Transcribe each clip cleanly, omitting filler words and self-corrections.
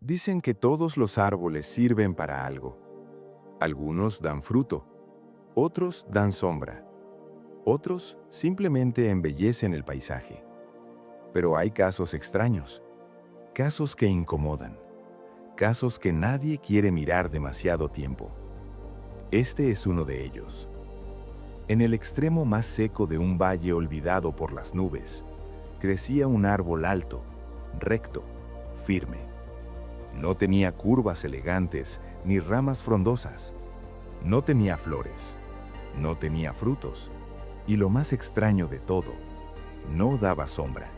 Dicen que todos los árboles sirven para algo. Algunos dan fruto, otros dan sombra, otros simplemente embellecen el paisaje. Pero hay casos extraños, casos que incomodan, casos que nadie quiere mirar demasiado tiempo. Este es uno de ellos. En el extremo más seco de un valle olvidado por las nubes, crecía un árbol alto, recto, firme. No tenía curvas elegantes ni ramas frondosas. No tenía flores. No tenía frutos. Y lo más extraño de todo, no daba sombra.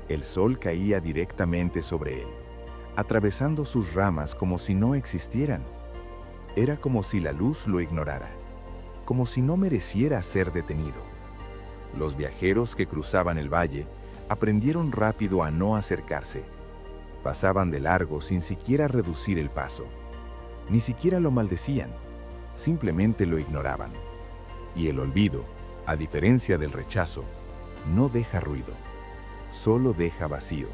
El sol caía directamente sobre él, atravesando sus ramas como si no existieran. Era como si la luz lo ignorara, como si no mereciera ser detenido. Los viajeros que cruzaban el valle aprendieron rápido a no acercarse. Pasaban de largo sin siquiera reducir el paso. Ni siquiera lo maldecían, simplemente lo ignoraban. Y el olvido, a diferencia del rechazo, no deja ruido, solo deja vacío.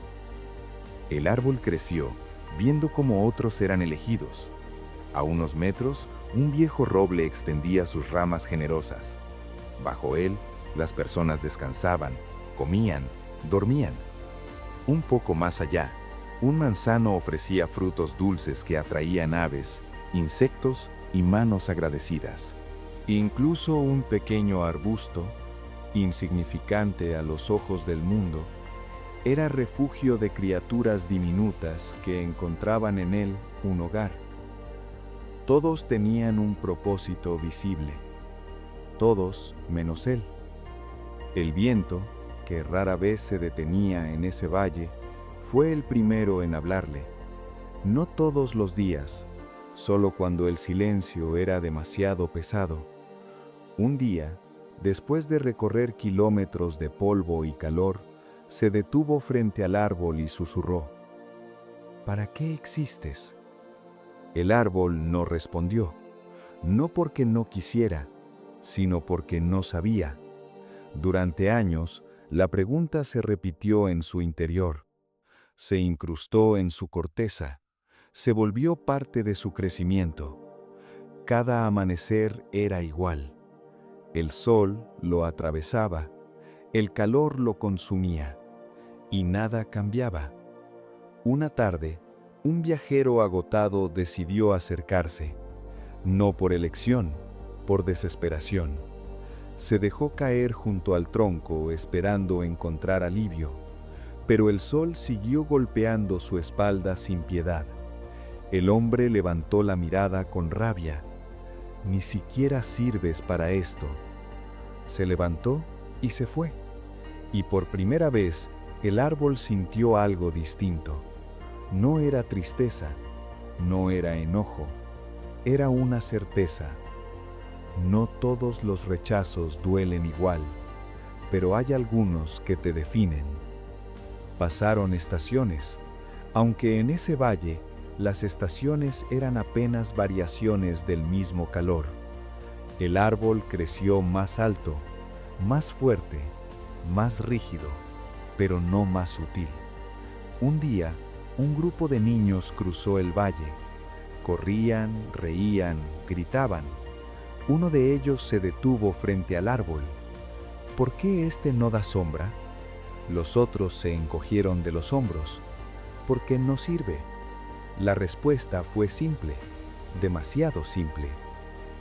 El árbol creció, viendo cómo otros eran elegidos. A unos metros, un viejo roble extendía sus ramas generosas. Bajo él, las personas descansaban, comían, dormían. Un poco más allá, un manzano ofrecía frutos dulces que atraían aves, insectos y manos agradecidas. Incluso un pequeño arbusto, insignificante a los ojos del mundo, era refugio de criaturas diminutas que encontraban en él un hogar. Todos tenían un propósito visible, todos menos él. El viento, que rara vez se detenía en ese valle, fue el primero en hablarle. No todos los días, solo cuando el silencio era demasiado pesado. Un día, después de recorrer kilómetros de polvo y calor, se detuvo frente al árbol y susurró: ¿Para qué existes? El árbol no respondió, no porque no quisiera, sino porque no sabía. Durante años, la pregunta se repitió en su interior. Se incrustó en su corteza, se volvió parte de su crecimiento. Cada amanecer era igual. El sol lo atravesaba, el calor lo consumía, y nada cambiaba. Una tarde, un viajero agotado decidió acercarse, no por elección, por desesperación. Se dejó caer junto al tronco esperando encontrar alivio. Pero el sol siguió golpeando su espalda sin piedad. El hombre levantó la mirada con rabia. Ni siquiera sirves para esto. Se levantó y se fue. Y por primera vez, el árbol sintió algo distinto. No era tristeza, no era enojo, era una certeza. No todos los rechazos duelen igual, pero hay algunos que te definen. Pasaron estaciones, aunque en ese valle las estaciones eran apenas variaciones del mismo calor. El árbol creció más alto, más fuerte, más rígido, pero no más sutil. Un día, un grupo de niños cruzó el valle. Corrían, reían, gritaban. Uno de ellos se detuvo frente al árbol. ¿Por qué este no da sombra? Los otros se encogieron de los hombros. ¿Por qué no sirve? La respuesta fue simple, demasiado simple.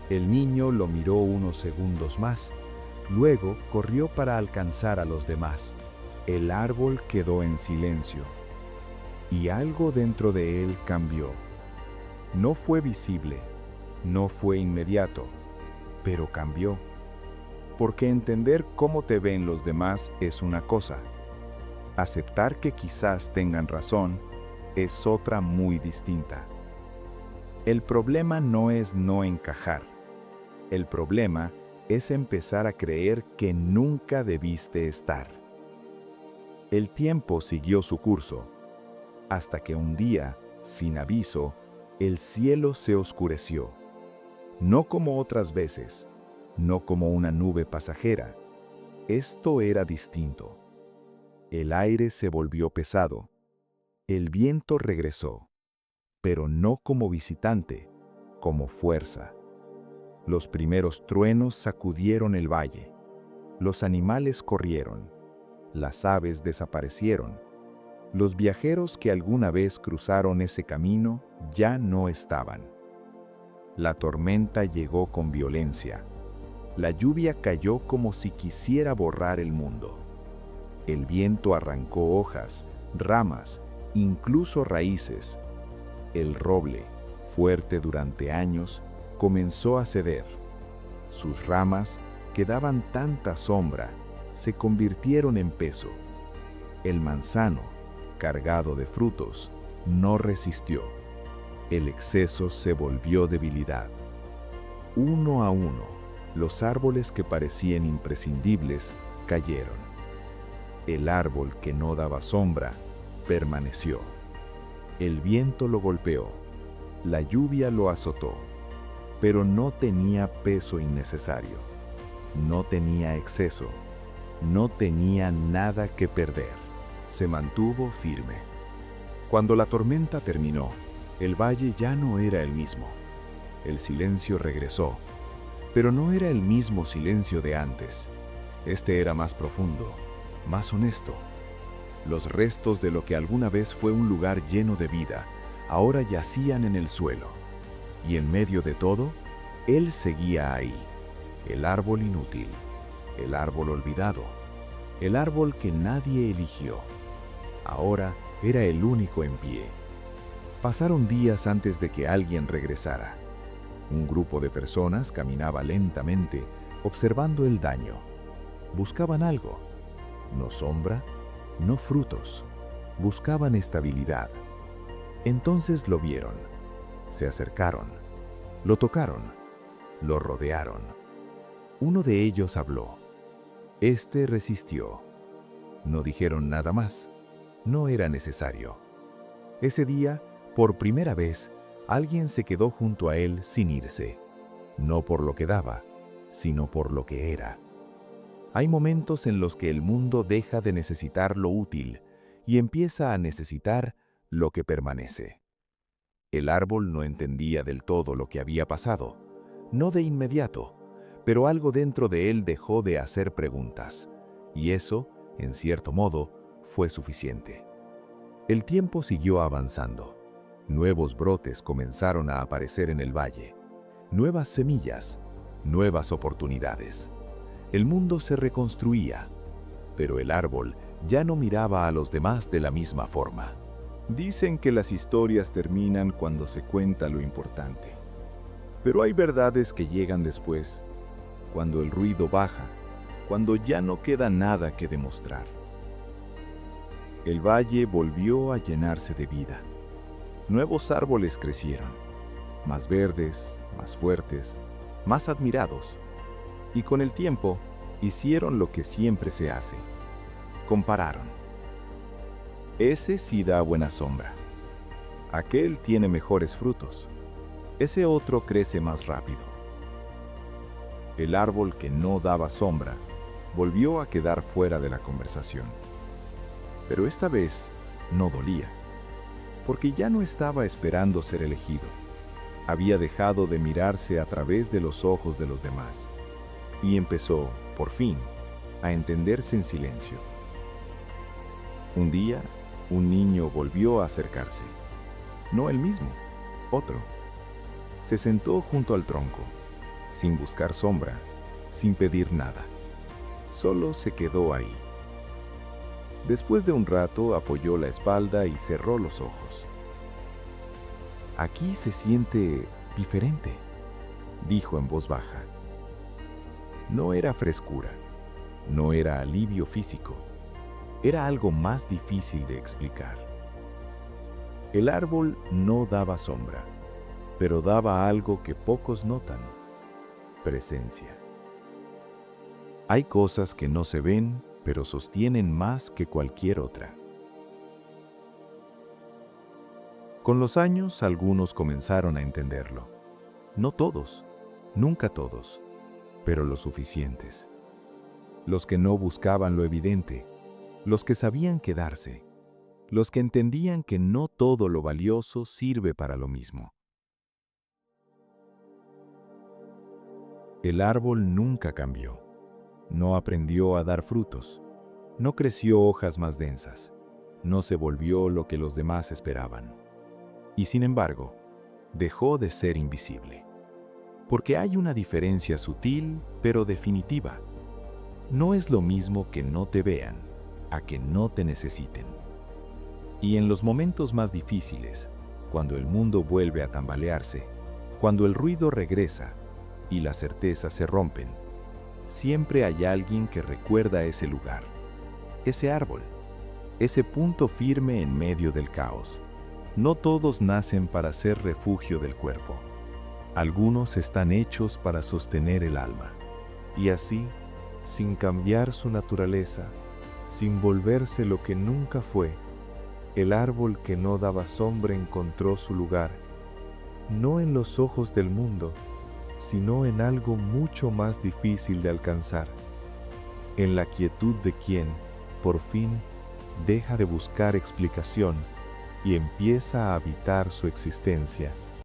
El niño lo miró unos segundos más, luego corrió para alcanzar a los demás. El árbol quedó en silencio, y algo dentro de él cambió. No fue visible, no fue inmediato, pero cambió. Porque entender cómo te ven los demás es una cosa. Aceptar que quizás tengan razón es otra muy distinta. El problema no es no encajar. El problema es empezar a creer que nunca debiste estar. El tiempo siguió su curso, hasta que un día, sin aviso, el cielo se oscureció. No como otras veces, no como una nube pasajera. Esto era distinto. El aire se volvió pesado. El viento regresó. pero no como visitante, como fuerza. Los primeros truenos sacudieron el valle. Los animales corrieron. Las aves desaparecieron. Los viajeros que alguna vez cruzaron ese camino ya no estaban. La tormenta llegó con violencia. La lluvia cayó como si quisiera borrar el mundo. El viento arrancó hojas, ramas, incluso raíces. El roble, fuerte durante años, comenzó a ceder. Sus ramas, que daban tanta sombra, se convirtieron en peso. El manzano, cargado de frutos, no resistió. El exceso se volvió debilidad. Uno a uno, los árboles que parecían imprescindibles cayeron. El árbol que no daba sombra permaneció. El viento lo golpeó, la lluvia lo azotó, pero no tenía peso innecesario, no tenía exceso, no tenía nada que perder. Se mantuvo firme. Cuando la tormenta terminó, el valle ya no era el mismo. El silencio regresó, pero no era el mismo silencio de antes. Este era más profundo, más honesto. Los restos de lo que alguna vez fue un lugar lleno de vida, ahora yacían en el suelo. Y en medio de todo, él seguía ahí, el árbol inútil, el árbol olvidado, el árbol que nadie eligió. Ahora era el único en pie. Pasaron días antes de que alguien regresara. Un grupo de personas caminaba lentamente, observando el daño. Buscaban algo, no sombra, no frutos. Buscaban estabilidad. Entonces lo vieron, se acercaron, lo tocaron, lo rodearon. Uno de ellos habló. Este resistió. No dijeron nada más. No era necesario. Ese día, por primera vez, alguien se quedó junto a él sin irse. No por lo que daba, sino por lo que era. Hay momentos en los que el mundo deja de necesitar lo útil y empieza a necesitar lo que permanece. El árbol no entendía del todo lo que había pasado, no de inmediato, pero algo dentro de él dejó de hacer preguntas, y eso, en cierto modo, fue suficiente. El tiempo siguió avanzando. Nuevos brotes comenzaron a aparecer en el valle, nuevas semillas, nuevas oportunidades. El mundo se reconstruía, pero el árbol ya no miraba a los demás de la misma forma. Dicen que las historias terminan cuando se cuenta lo importante, pero hay verdades que llegan después, cuando el ruido baja, cuando ya no queda nada que demostrar. El valle volvió a llenarse de vida. Nuevos árboles crecieron, más verdes, más fuertes, más admirados, y con el tiempo hicieron lo que siempre se hace: compararon. Ese sí da buena sombra. Aquel tiene mejores frutos. Ese otro crece más rápido. El árbol que no daba sombra volvió a quedar fuera de la conversación. Pero esta vez no dolía, porque ya no estaba esperando ser elegido. Había dejado de mirarse a través de los ojos de los demás y empezó, por fin, a entenderse en silencio. Un día, un niño volvió a acercarse. No el mismo, otro. Se sentó junto al tronco, sin buscar sombra, sin pedir nada. Solo se quedó ahí. Después de un rato apoyó la espalda y cerró los ojos. Aquí se siente diferente, dijo en voz baja. No era frescura, no era alivio físico, era algo más difícil de explicar. El árbol no daba sombra, pero daba algo que pocos notan: presencia. Hay cosas que no se ven, pero sostienen más que cualquier otra. Con los años, algunos comenzaron a entenderlo. No todos, nunca todos, pero los suficientes. Los que no buscaban lo evidente, los que sabían quedarse, los que entendían que no todo lo valioso sirve para lo mismo. El árbol nunca cambió, no aprendió a dar frutos, no creció hojas más densas, no se volvió lo que los demás esperaban. Y sin embargo, dejó de ser invisible. Porque hay una diferencia sutil, pero definitiva. No es lo mismo que no te vean, a que no te necesiten. Y en los momentos más difíciles, cuando el mundo vuelve a tambalearse, cuando el ruido regresa y las certezas se rompen, siempre hay alguien que recuerda ese lugar, ese árbol, ese punto firme en medio del caos. No todos nacen para ser refugio del cuerpo. Algunos están hechos para sostener el alma. Y así, sin cambiar su naturaleza, sin volverse lo que nunca fue, el árbol que no daba sombra encontró su lugar, no en los ojos del mundo, sino en algo mucho más difícil de alcanzar, en la quietud de quien, por fin, deja de buscar explicación y empieza a habitar su existencia